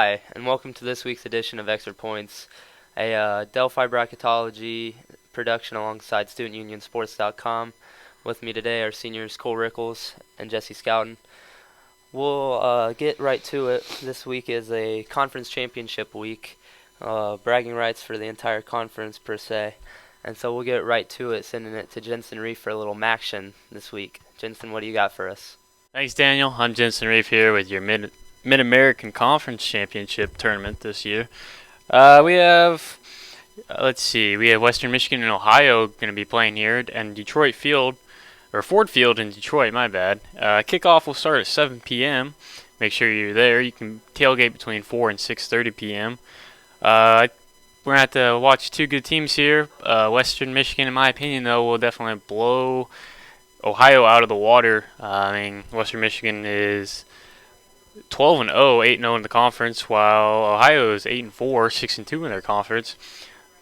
Hi, and welcome to this week's edition of Extra Points, a Delphi bracketology production alongside StudentUnionSports.com. With me today are seniors Cole Rickles and Jesse Scouten. We'll get right to it. This week is a conference championship week, bragging rights for the entire conference per se. And so we'll get right to it, sending it to Jensen Reef for a little Maction this week. Jensen, what do you got for us? Thanks, Daniel. I'm Jensen Reef here with your Mid-American Conference Championship tournament this year. We have Western Michigan and Ohio going to be playing here, and Ford Field in Detroit, my bad. Kickoff will start at 7 p.m. Make sure you're there. You can tailgate between 4 and 6:30 p.m. We're going to have to watch two good teams here. Western Michigan, in my opinion, though, will definitely blow Ohio out of the water. Western Michigan is 12-0, 8-0 in the conference, while Ohio is 8-4, 6-2 in their conference.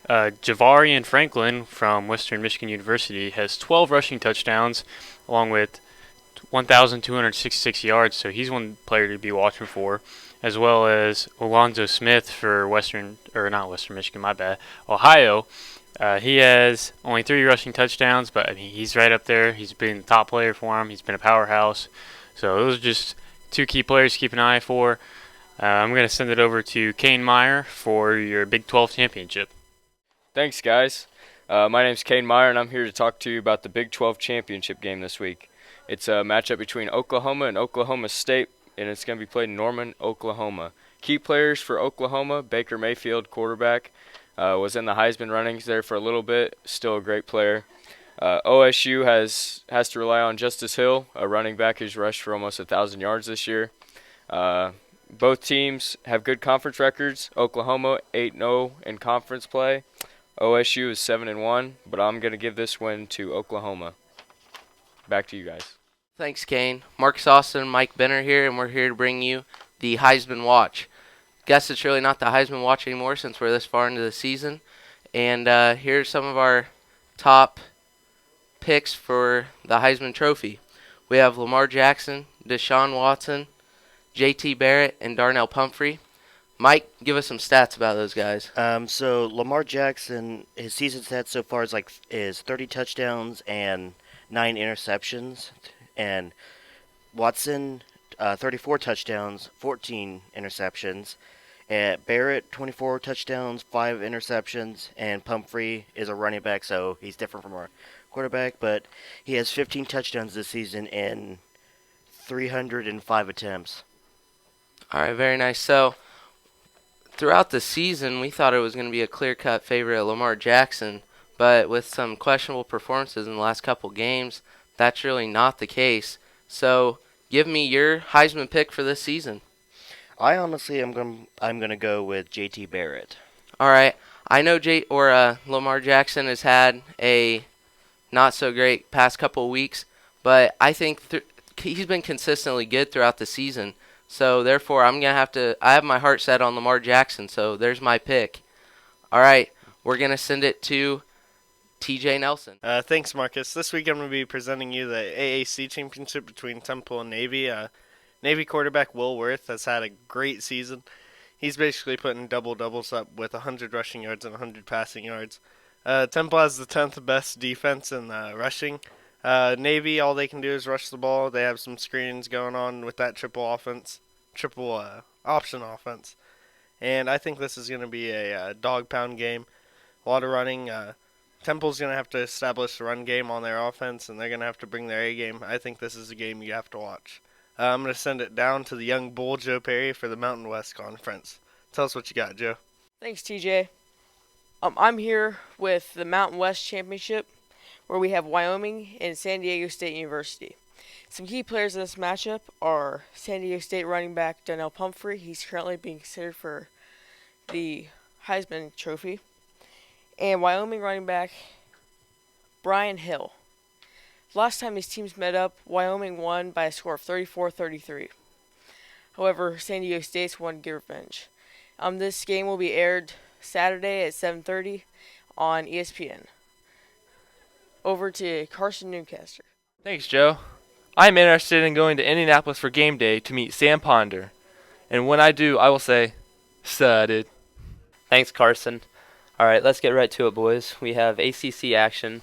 Javarian Franklin from Western Michigan University has 12 rushing touchdowns, along with 1,266 yards, so he's one player to be watching for, as well as Alonzo Smith for Ohio. He has only 3 rushing touchdowns, but he's right up there. He's been the top player for him. He's been a powerhouse. So those are just two key players to keep an eye for. I'm going to send it over to Kane Meyer for your Big 12 championship. Thanks, guys. My name's Kane Meyer, and I'm here to talk to you about the Big 12 championship game this week. It's a matchup between Oklahoma and Oklahoma State, and it's going to be played in Norman, Oklahoma. Key players for Oklahoma: Baker Mayfield, quarterback, was in the Heisman runnings there for a little bit, still a great player. OSU has to rely on Justice Hill, a running back who's rushed for almost 1,000 yards this year. Both teams have good conference records. Oklahoma 8-0 in conference play. OSU is 7-1, but I'm going to give this win to Oklahoma. Back to you guys. Thanks, Kane. Marcus Austin and Mike Benner here, and we're here to bring you the Heisman Watch. Guess it's really not the Heisman Watch anymore since we're this far into the season. And here's some of our top picks for the Heisman Trophy. We have Lamar Jackson, Deshaun Watson, J.T. Barrett, and Darnell Pumphrey. Mike, give us some stats about those guys. So Lamar Jackson, his season stats so far is 30 touchdowns and 9 interceptions. And Watson, 34 touchdowns, 14 interceptions. Barrett, 24 touchdowns, 5 interceptions. And Pumphrey is a running back, so he's different from our quarterback. But he has 15 touchdowns this season in 305 attempts. All right, very nice. So throughout the season, we thought it was going to be a clear-cut favorite at Lamar Jackson. But with some questionable performances in the last couple games, that's really not the case. So give me your Heisman pick for this season. I honestly I'm gonna go with J.T. Barrett. All right, I know Lamar Jackson has had a not so great past couple of weeks, but I think he's been consistently good throughout the season. So therefore, I have my heart set on Lamar Jackson. So there's my pick. All right, we're gonna send it to TJ Nelson. Thanks, Marcus. This week I'm going to be presenting you the AAC championship between Temple and Navy. Navy quarterback Will Worth has had a great season. He's basically putting double-doubles up with 100 rushing yards and 100 passing yards. Temple has the 10th best defense in rushing. Navy, all they can do is rush the ball. They have some screens going on with that triple option offense. And I think this is going to be a dog-pound game. A lot of running. Temple's going to have to establish a run game on their offense, and they're going to have to bring their A game. I think this is a game you have to watch. I'm going to send it down to the young bull, Joe Perry, for the Mountain West Conference. Tell us what you got, Joe. Thanks, TJ. I'm here with the Mountain West Championship, where we have Wyoming and San Diego State University. Some key players in this matchup are San Diego State running back Darnell Pumphrey. He's currently being considered for the Heisman Trophy. And Wyoming running back Brian Hill. Last time these teams met up, Wyoming won by a score of 34-33. However, San Diego State's won to get revenge. This game will be aired Saturday at 7:30 on ESPN. Over to Carson Newcaster. Thanks, Joe. I'm interested in going to Indianapolis for game day to meet Sam Ponder. And when I do, I will say, Excited. Thanks, Carson. All right, let's get right to it, boys. We have ACC action.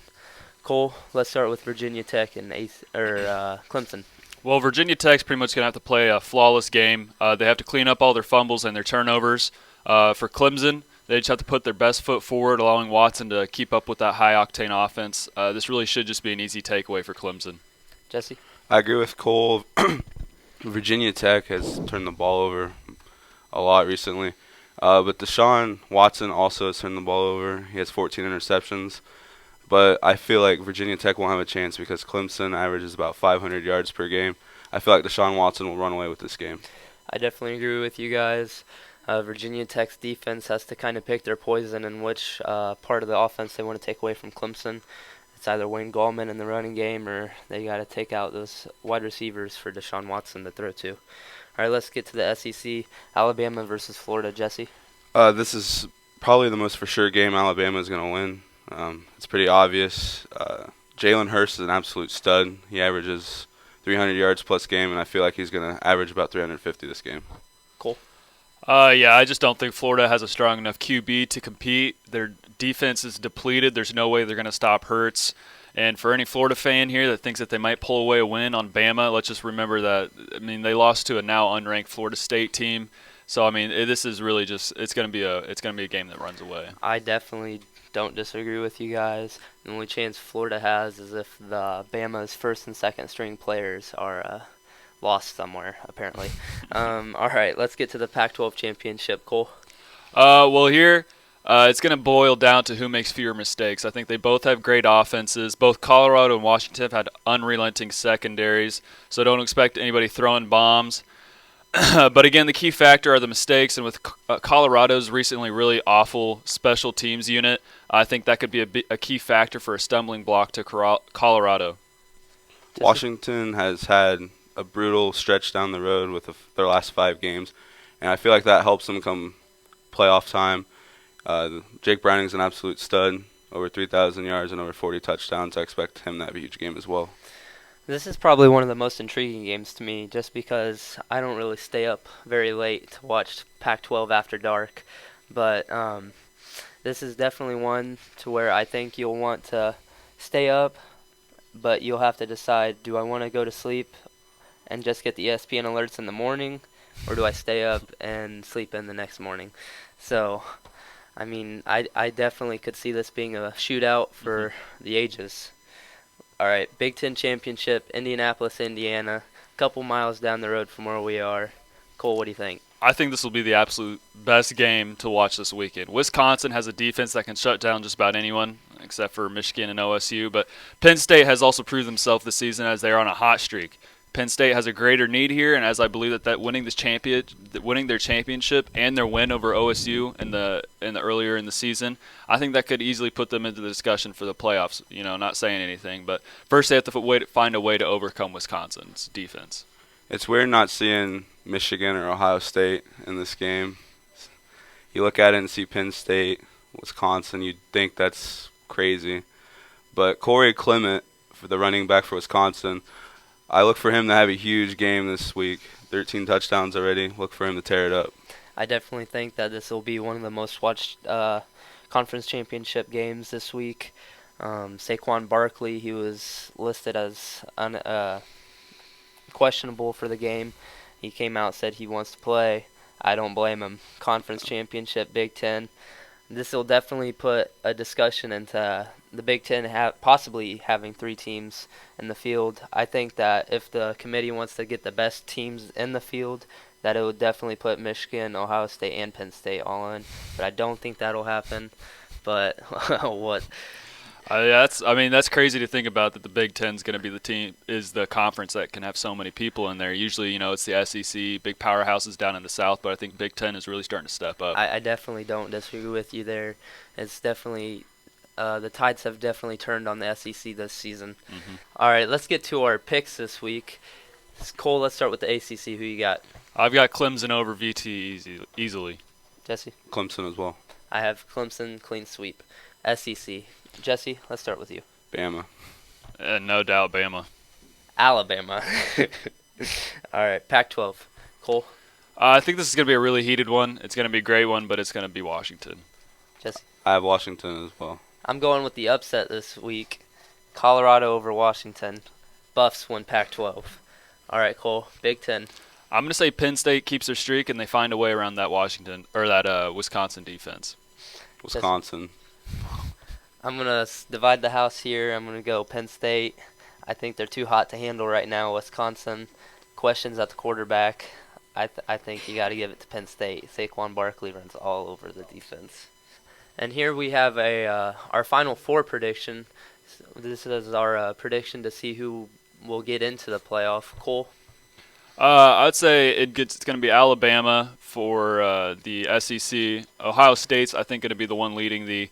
Cole, let's start with Virginia Tech and Clemson. Well, Virginia Tech's pretty much going to have to play a flawless game. They have to clean up all their fumbles and their turnovers. For Clemson, they just have to put their best foot forward, allowing Watson to keep up with that high-octane offense. This really should just be an easy takeaway for Clemson. Jesse? I agree with Cole. Virginia Tech has turned the ball over a lot recently. But Deshaun Watson also has turned the ball over. He has 14 interceptions. But I feel like Virginia Tech won't have a chance because Clemson averages about 500 yards per game. I feel like Deshaun Watson will run away with this game. I definitely agree with you guys. Virginia Tech's defense has to kind of pick their poison in which part of the offense they want to take away from Clemson. It's either Wayne Gallman in the running game or they got to take out those wide receivers for Deshaun Watson to throw to. All right, let's get to the SEC. Alabama versus Florida. Jesse? This is probably the most for sure game Alabama is going to win. It's pretty obvious. Jalen Hurts is an absolute stud. He averages 300 yards plus game, and I feel like he's going to average about 350 this game. Cole? Yeah, I just don't think Florida has a strong enough QB to compete. Their defense is depleted. There's no way they're going to stop Hurts. And for any Florida fan here that thinks that they might pull away a win on Bama, let's just remember that, they lost to a now unranked Florida State team. So, this is really just it's going to be a game that runs away. I definitely don't disagree with you guys. The only chance Florida has is if the Bama's first and second string players are lost somewhere, apparently. All right, let's get to the Pac-12 championship. Cole? Well, here it's going to boil down to who makes fewer mistakes. I think they both have great offenses. Both Colorado and Washington have had unrelenting secondaries, so don't expect anybody throwing bombs. But again, the key factor are the mistakes, and with Colorado's recently really awful special teams unit, I think that could be a key factor for a stumbling block to Colorado. Washington has had a brutal stretch down the road with their last 5 games, and I feel like that helps them come playoff time. Jake Browning's an absolute stud, over 3,000 yards and over 40 touchdowns. I expect him to have a huge game as well. This is probably one of the most intriguing games to me just because I don't really stay up very late to watch Pac-12 after dark. But this is definitely one to where I think you'll want to stay up, but you'll have to decide, do I want to go to sleep and just get the ESPN alerts in the morning, or do I stay up and sleep in the next morning? So, I definitely could see this being a shootout for the ages. All right, Big Ten Championship, Indianapolis, Indiana, a couple miles down the road from where we are. Cole, what do you think? I think this will be the absolute best game to watch this weekend. Wisconsin has a defense that can shut down just about anyone, except for Michigan and OSU. But Penn State has also proved themselves this season as they are on a hot streak. Penn State has a greater need here, and as I believe that winning their championship and their win over OSU in the earlier in the season, I think that could easily put them into the discussion for the playoffs. Not saying anything, but first they have to find a way to overcome Wisconsin's defense. It's weird not seeing Michigan or Ohio State in this game. You look at it and see Penn State, Wisconsin, you'd think that's crazy. But Corey Clement, for the running back for Wisconsin, I look for him to have a huge game this week. 13 touchdowns already. Look for him to tear it up. I definitely think that this will be one of the most watched conference championship games this week. Saquon Barkley, he was listed as questionable for the game. He came out, said he wants to play. I don't blame him. Conference championship, Big Ten. This will definitely put a discussion into the Big Ten possibly having 3 teams in the field. I think that if the committee wants to get the best teams in the field, that it would definitely put Michigan, Ohio State, and Penn State all in. But I don't think that'll happen. But what? That's crazy to think about, that the Big Ten's going to be the conference that can have so many people in there. Usually, it's the SEC, big powerhouses down in the South, but I think Big Ten is really starting to step up. I definitely don't disagree with you there. It's definitely the tides have definitely turned on the SEC this season. Mm-hmm. All right, let's get to our picks this week. Cole, let's start with the ACC. Who you got? I've got Clemson over VT easily. Jesse? Clemson as well. I have Clemson clean sweep. SEC. Jesse, let's start with you. Bama. No doubt, Bama. Alabama. All right, Pac-12. Cole? I think this is going to be a really heated one. It's going to be a great one, but it's going to be Washington. Jesse? I have Washington as well. I'm going with the upset this week. Colorado over Washington. Buffs win Pac-12. All right, Cole. Big Ten. I'm going to say Penn State keeps their streak and they find a way around that Wisconsin defense. Wisconsin. I'm going to divide the house here. I'm going to go Penn State. I think they're too hot to handle right now. Wisconsin, questions at the quarterback. I think you got to give it to Penn State. Saquon Barkley runs all over the defense. And here we have our Final Four prediction. This is our prediction to see who will get into the playoff. Cole? I'd say it's going to be Alabama for the SEC. Ohio State's, I think, going to be the one leading the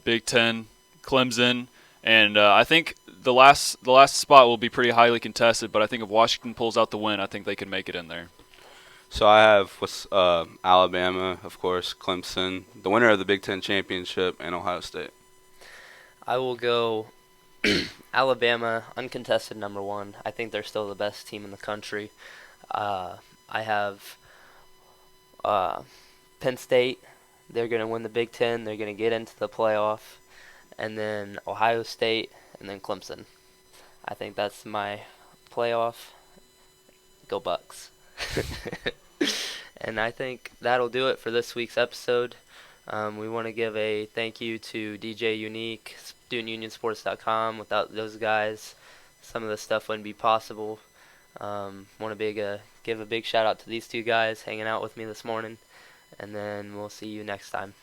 Big Ten. Clemson, and I think the last spot will be pretty highly contested. But I think if Washington pulls out the win, I think they can make it in there. So I have Alabama, of course, Clemson, the winner of the Big Ten championship, and Ohio State. I will go Alabama, uncontested number one. I think they're still the best team in the country. I have Penn State. They're going to win the Big Ten. They're going to get into the playoff. And then Ohio State, and then Clemson. I think that's my playoff. Go Bucks. And I think that'll do it for this week's episode. We want to give a thank you to DJ Unique, StudentUnionSports.com. Without those guys, some of this stuff wouldn't be possible. Want to give a big shout out to these two guys hanging out with me this morning. And then we'll see you next time.